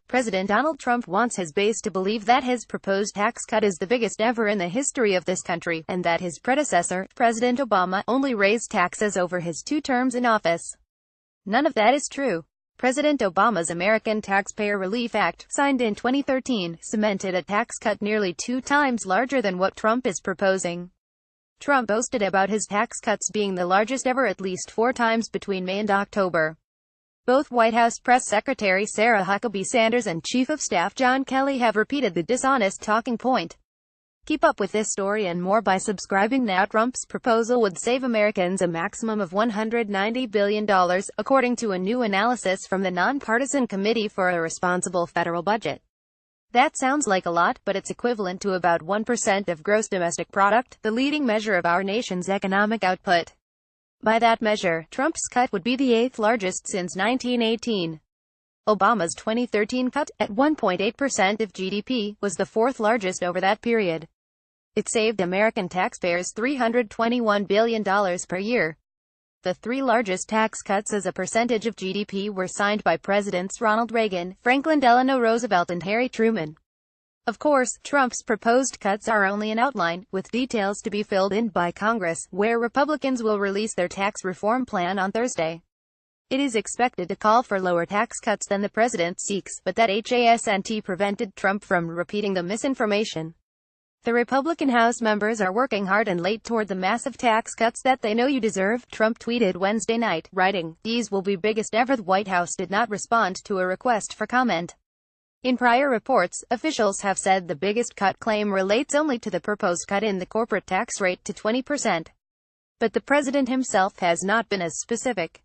President Donald Trump wants his base to believe that his proposed tax cut is the biggest ever in the history of this country, and that his predecessor, President Obama, only raised taxes over his 2 terms in office. None of that is true. President Obama's American Taxpayer Relief Act, signed in 2013, cemented a tax cut nearly 2 times larger than what Trump is proposing. Trump boasted about his tax cuts being the largest ever at least 4 times between May and October. Both White House Press Secretary Sarah Huckabee Sanders and Chief of Staff John Kelly have repeated the dishonest talking point. Keep up with this story and more by subscribing now. Trump's proposal would save Americans a maximum of $190 billion, according to a new analysis from the Nonpartisan Committee for a Responsible Federal Budget. That sounds like a lot, but it's equivalent to about 1% of gross domestic product, the leading measure of our nation's economic output. By that measure, Trump's cut would be the 8th largest since 1918. Obama's 2013 cut, at 1.8% of GDP, was the 4th largest over that period. It saved American taxpayers $321 billion per year. The 3 largest tax cuts as a percentage of GDP were signed by Presidents Ronald Reagan, Franklin Delano Roosevelt and Harry Truman. Of course, Trump's proposed cuts are only an outline, with details to be filled in by Congress, where Republicans will release their tax reform plan on Thursday. It is expected to call for lower tax cuts than the president seeks, but that hasn't prevented Trump from repeating the misinformation. The Republican House members are working hard and late toward the massive tax cuts that they know you deserve, Trump tweeted Wednesday night, writing, "These will be biggest ever." The White House did not respond to a request for comment. In prior reports, officials have said the biggest cut claim relates only to the proposed cut in the corporate tax rate to 20%. But the president himself has not been as specific.